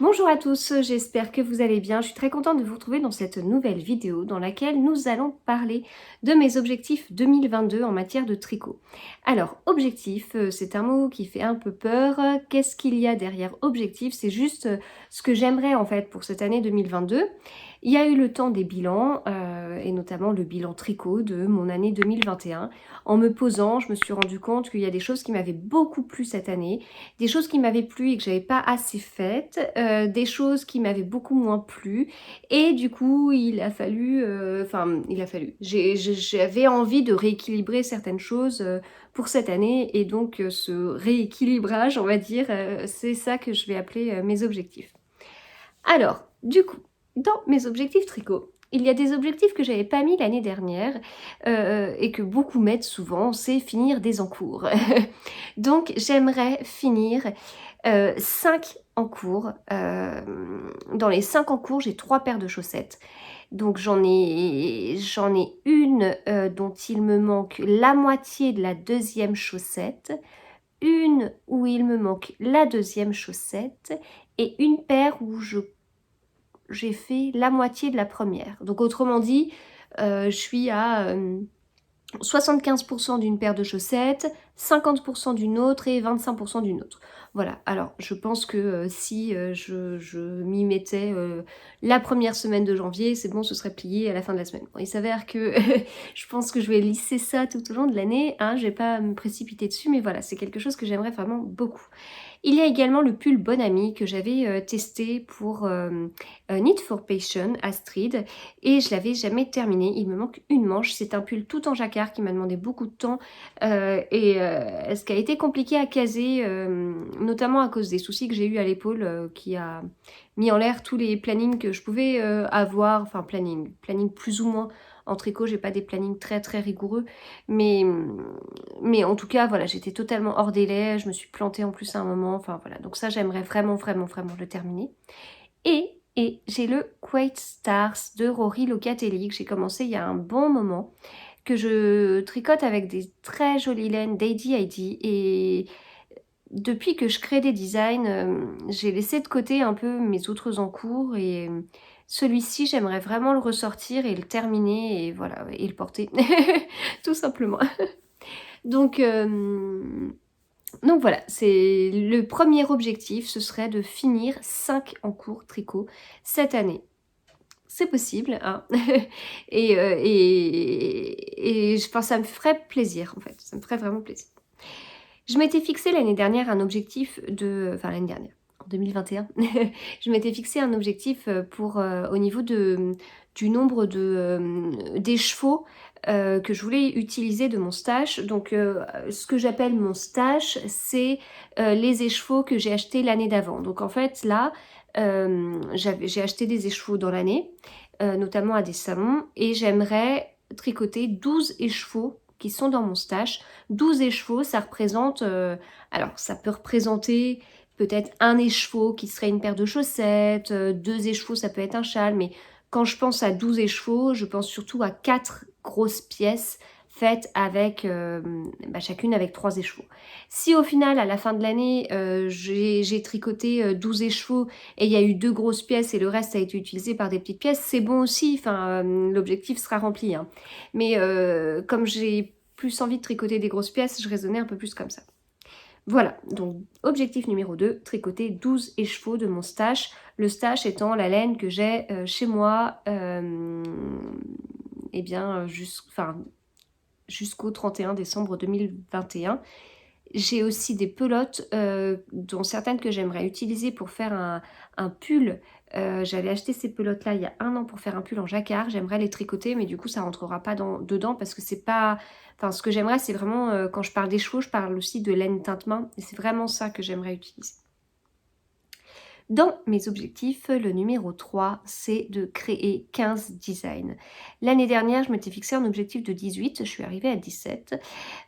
Bonjour à tous, j'espère que vous allez bien. Je suis très contente de vous retrouver dans cette nouvelle vidéo dans laquelle nous allons parler de mes objectifs 2022 en matière de tricot. Alors, objectif, c'est un mot qui fait un peu peur. Qu'est-ce qu'il y a derrière objectif? C'est juste ce que j'aimerais en fait pour cette année 2022. Il y a eu le temps des bilans, et notamment le bilan tricot de mon année 2021. En me posant, je me suis rendu compte qu'il y a des choses qui m'avaient beaucoup plu cette année, des choses qui m'avaient plu et que j'avais pas assez faites, des choses qui m'avaient beaucoup moins plu et du coup il a fallu, j'avais envie de rééquilibrer certaines choses pour cette année et donc ce rééquilibrage on va dire, c'est ça que je vais appeler mes objectifs. Alors, du coup, dans mes objectifs tricot, il y a des objectifs que j'avais pas mis l'année dernière et que beaucoup mettent souvent, c'est finir des encours. Donc j'aimerais finir 5 encours. Dans les 5 encours, j'ai 3 paires de chaussettes. Donc j'en ai une dont il me manque la moitié de la deuxième chaussette, une où il me manque la deuxième chaussette et une paire où j'ai fait la moitié de la première. Donc autrement dit, je suis à 75% d'une paire de chaussettes, 50% d'une autre et 25% d'une autre. Voilà, alors je pense que si je m'y mettais la première semaine de janvier, c'est bon, ce serait plié à la fin de la semaine. Bon, il s'avère que je pense que je vais lisser ça tout au long de l'année, hein, je vais pas me précipiter dessus, mais voilà, c'est quelque chose que j'aimerais vraiment beaucoup. Il y a également le pull Bonne Amie que j'avais testé pour Knit for Passion Astrid et je l'avais jamais terminé. Il me manque une manche. C'est un pull tout en jacquard qui m'a demandé beaucoup de temps ce qui a été compliqué à caser, notamment à cause des soucis que j'ai eu à l'épaule qui a mis en l'air tous les plannings que je pouvais avoir, enfin planning plus ou moins. En tricot, j'ai pas des plannings très très rigoureux, mais, mais en tout cas, voilà, j'étais totalement hors délai, je me suis plantée en plus à un moment, enfin voilà, donc ça j'aimerais vraiment, vraiment, vraiment le terminer. Et j'ai le Quite Stars de Rory Locatelli que j'ai commencé il y a un bon moment, que je tricote avec des très jolies laines d'Heidi Heidi et depuis que je crée des designs, j'ai laissé de côté un peu mes autres en cours et celui-ci j'aimerais vraiment le ressortir et le terminer et voilà, et le porter, tout simplement. Donc, donc voilà, c'est le premier objectif, ce serait de finir 5 en cours tricot cette année. C'est possible, hein. Et je pense que ça me ferait plaisir en fait, ça me ferait vraiment plaisir. Je m'étais fixé l'année dernière un objectif de... Enfin l'année dernière, en 2021, je m'étais fixé un objectif pour au niveau du nombre d'écheveaux que je voulais utiliser de mon stash. Donc ce que j'appelle mon stash, c'est les écheveaux que j'ai achetés l'année d'avant. Donc en fait là, j'ai acheté des écheveaux dans l'année, notamment à des salons, et j'aimerais tricoter 12 écheveaux qui sont dans mon stash. 12 écheveaux, ça représente... alors, ça peut représenter peut-être un écheveau qui serait une paire de chaussettes, 2 écheveaux, ça peut être un châle, mais quand je pense à 12 écheveaux, je pense surtout à 4 grosses pièces faites avec chacune avec 3 écheveaux. Si au final, à la fin de l'année, j'ai tricoté 12 écheveaux et il y a eu 2 grosses pièces et le reste a été utilisé par des petites pièces, c'est bon aussi, enfin, l'objectif sera rempli, hein. Mais comme j'ai plus envie de tricoter des grosses pièces, je raisonnais un peu plus comme ça. Voilà, donc objectif numéro 2, tricoter 12 écheveaux de mon stash. Le stash étant la laine que j'ai chez moi eh bien, jusqu'au 31 décembre 2021. J'ai aussi des pelotes, dont certaines que j'aimerais utiliser pour faire un pull. J'avais acheté ces pelotes-là il y a 1 an pour faire un pull en jacquard. J'aimerais les tricoter, mais du coup, ça rentrera pas dedans parce que c'est pas... Enfin, ce que j'aimerais, c'est vraiment, quand je parle des chevaux, je parle aussi de laine teinte-main. Et c'est vraiment ça que j'aimerais utiliser. Dans mes objectifs, le numéro 3, c'est de créer 15 designs. L'année dernière, je m'étais fixé un objectif de 18, je suis arrivée à 17.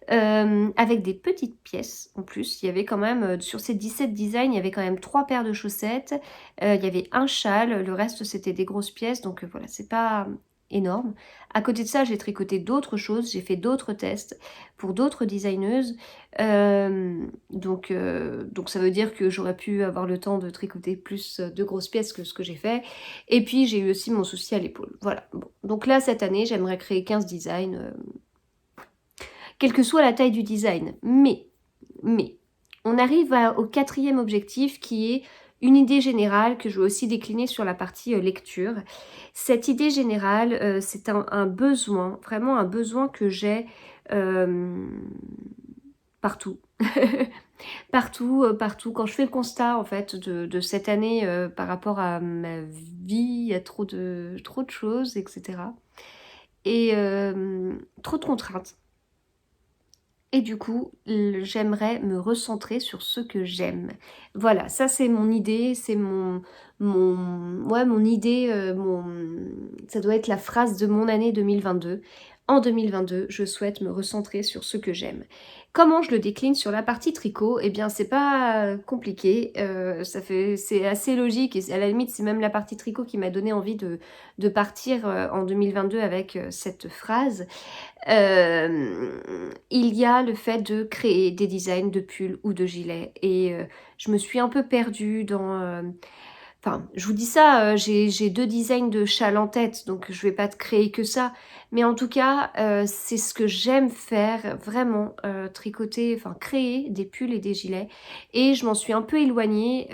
Avec des petites pièces en plus. Il y avait quand même, sur ces 17 designs, il y avait quand même 3 paires de chaussettes, il y avait un châle, le reste c'était des grosses pièces, donc voilà, c'est pas énorme. À côté de ça, j'ai tricoté d'autres choses, j'ai fait d'autres tests pour d'autres designeuses. Donc ça veut dire que j'aurais pu avoir le temps de tricoter plus de grosses pièces que ce que j'ai fait. Et puis j'ai eu aussi mon souci à l'épaule. Voilà. Bon. Donc là, cette année, j'aimerais créer 15 designs, quelle que soit la taille du design. Mais, on arrive au 4e objectif qui est une idée générale que je veux aussi décliner sur la partie lecture. Cette idée générale, c'est un besoin, vraiment un besoin que j'ai partout. Partout. Quand je fais le constat en fait de cette année par rapport à ma vie, il y a trop de choses, etc. Et trop de contraintes. Et du coup, j'aimerais me recentrer sur ce que j'aime. Voilà, ça c'est mon idée, c'est mon idée, ça doit être la phrase de mon année 2022. En 2022, je souhaite me recentrer sur ce que j'aime. Comment je le décline sur la partie tricot? Eh bien, c'est pas compliqué, c'est assez logique et à la limite, c'est même la partie tricot qui m'a donné envie de partir en 2022 avec cette phrase. Il y a le fait de créer des designs de pulls ou de gilets et je me suis un peu perdue dans... Enfin, je vous dis ça, j'ai 2 designs de châle en tête, donc je vais pas te créer que ça. Mais en tout cas, c'est ce que j'aime faire, vraiment, tricoter, enfin créer des pulls et des gilets. Et je m'en suis un peu éloignée,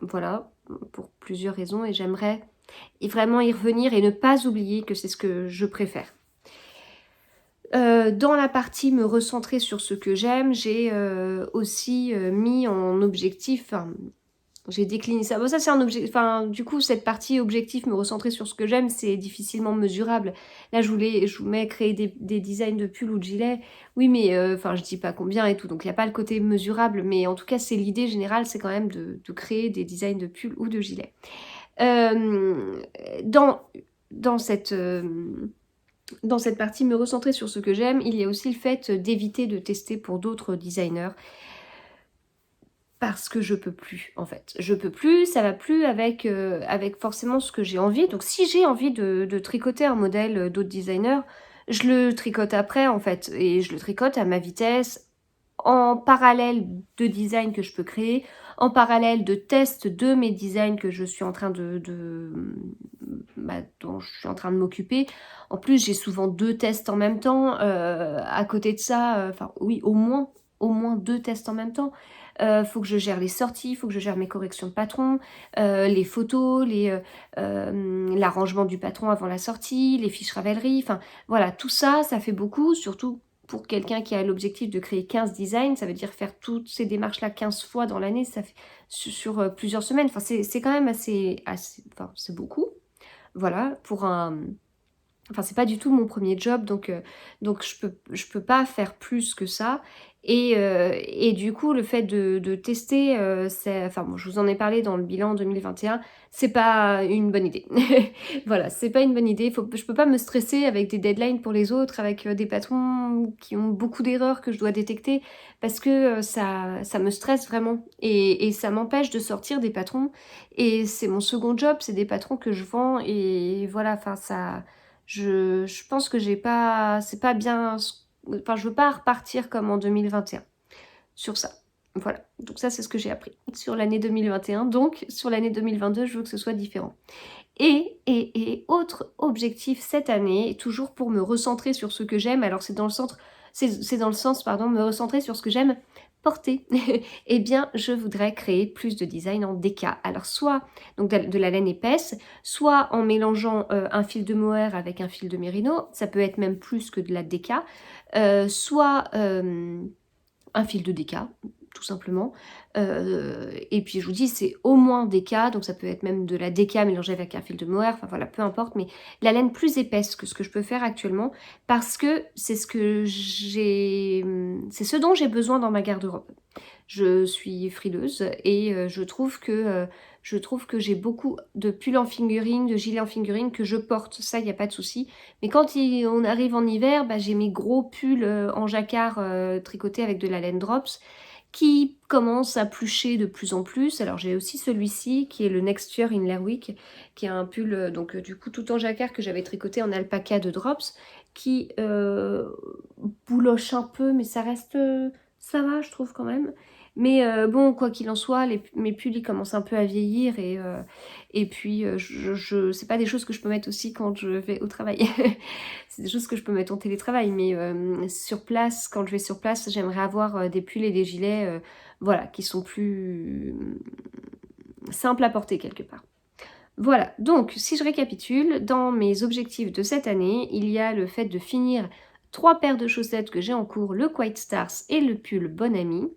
voilà, pour plusieurs raisons. Et j'aimerais vraiment y revenir et ne pas oublier que c'est ce que je préfère. Dans la partie me recentrer sur ce que j'aime, j'ai aussi mis en objectif, enfin, j'ai décliné ça. Bon, ça c'est un objectif, enfin, du coup, cette partie objectif, me recentrer sur ce que j'aime, c'est difficilement mesurable. Là, je vous mets créer des designs de pulls ou de gilets. Oui, mais enfin, je dis pas combien et tout, donc il n'y a pas le côté mesurable, mais en tout cas, c'est l'idée générale, c'est quand même de créer des designs de pulls ou de gilets. Dans cette partie, me recentrer sur ce que j'aime, il y a aussi le fait d'éviter de tester pour d'autres designers. Parce que je peux plus, en fait. Je peux plus, ça va plus avec forcément ce que j'ai envie. Donc si j'ai envie de tricoter un modèle d'autres designers, je le tricote après, en fait. Et je le tricote à ma vitesse, en parallèle de design que je peux créer, en parallèle de tests de mes designs que je suis en train dont je suis en train de m'occuper. En plus, j'ai souvent 2 tests en même temps. À côté de ça, enfin oui, au moins 2 tests en même temps. Faut que je gère les sorties, faut que je gère mes corrections de patron, les photos, l'arrangement du patron avant la sortie, les fiches Ravelry, enfin voilà, tout ça, ça fait beaucoup, surtout pour quelqu'un qui a l'objectif de créer 15 designs, ça veut dire faire toutes ces démarches-là 15 fois dans l'année, ça fait sur plusieurs semaines, enfin c'est quand même assez enfin c'est beaucoup, voilà, pour un... Enfin, c'est pas du tout mon premier job, donc je peux pas faire plus que ça. Et du coup, le fait de tester, enfin bon, je vous en ai parlé dans le bilan 2021, c'est pas une bonne idée. Voilà, c'est pas une bonne idée. Je peux pas me stresser avec des deadlines pour les autres, avec des patrons qui ont beaucoup d'erreurs que je dois détecter, parce que ça me stresse vraiment. Et ça m'empêche de sortir des patrons. Et c'est mon second job, c'est des patrons que je vends, et voilà, enfin ça... Je pense que c'est pas bien, enfin je veux pas repartir comme en 2021 sur ça. Voilà, donc ça c'est ce que j'ai appris sur l'année 2021, donc sur l'année 2022 je veux que ce soit différent. Et autre objectif cette année, toujours pour me recentrer sur ce que j'aime, alors c'est dans le sens, pardon, me recentrer sur ce que j'aime porter, eh bien je voudrais créer plus de design en DK. Alors soit donc de la laine épaisse, soit en mélangeant un fil de mohair avec un fil de mérino, ça peut être même plus que de la DK, soit un fil de DK, tout simplement. Et puis je vous dis, c'est au moins DK, donc ça peut être même de la DK mélangée avec un fil de mohair, enfin voilà, peu importe, mais la laine plus épaisse que ce que je peux faire actuellement, parce que c'est ce dont j'ai besoin dans ma garde-robe. Je suis frileuse et je trouve que j'ai beaucoup de pulls en fingering, de gilets en fingering que je porte, ça il n'y a pas de souci. Mais quand on arrive en hiver, bah, j'ai mes gros pulls en jacquard tricotés avec de la laine drops qui commence à plucher de plus en plus. Alors j'ai aussi celui-ci qui est le Next Year in Lerwick, qui est un pull donc du coup tout en jacquard que j'avais tricoté en alpaca de Drops, qui bouloche un peu, mais ça reste, ça va je trouve quand même. Mais bon, quoi qu'il en soit, mes pulls ils commencent un peu à vieillir et puis c'est pas des choses que je peux mettre aussi quand je vais au travail. C'est des choses que je peux mettre en télétravail, mais sur place, quand je vais sur place, j'aimerais avoir des pulls et des gilets voilà, qui sont plus simples à porter quelque part. Voilà, donc si je récapitule, dans mes objectifs de cette année, il y a le fait de finir 3 paires de chaussettes que j'ai en cours, le Quiet Stars et le pull Bon Ami,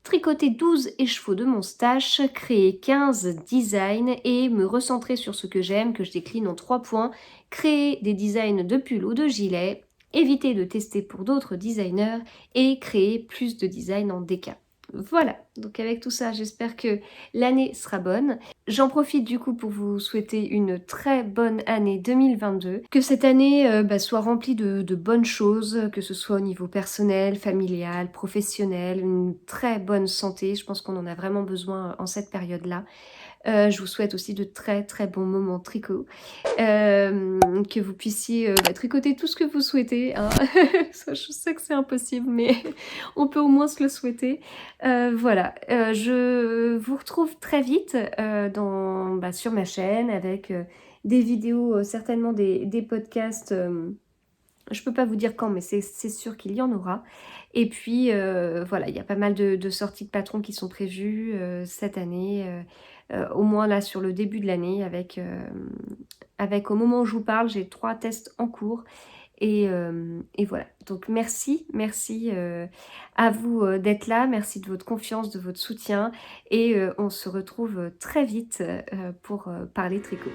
tricoter 12 écheveaux de mon stash, créer 15 designs et me recentrer sur ce que j'aime, que je décline en 3 points, créer des designs de pull ou de gilet, éviter de tester pour d'autres designers et créer plus de designs en DK. Voilà, donc avec tout ça, j'espère que l'année sera bonne. J'en profite du coup pour vous souhaiter une très bonne année 2022. Que cette année soit remplie de bonnes choses, que ce soit au niveau personnel, familial, professionnel, une très bonne santé. Je pense qu'on en a vraiment besoin en cette période-là. Je vous souhaite aussi de très très bons moments tricot. Que vous puissiez tricoter tout ce que vous souhaitez. Hein. Ça, je sais que c'est impossible, mais on peut au moins se le souhaiter. Voilà, je vous retrouve très vite sur ma chaîne avec des vidéos, certainement des podcasts. Je peux pas vous dire quand, mais c'est sûr qu'il y en aura. Et puis voilà, il y a pas mal de sorties de patrons qui sont prévues cette année, au moins là sur le début de l'année, avec au moment où je vous parle, j'ai 3 tests en cours. Et voilà, donc merci à vous d'être là, merci de votre confiance, de votre soutien, et on se retrouve très vite pour parler tricot.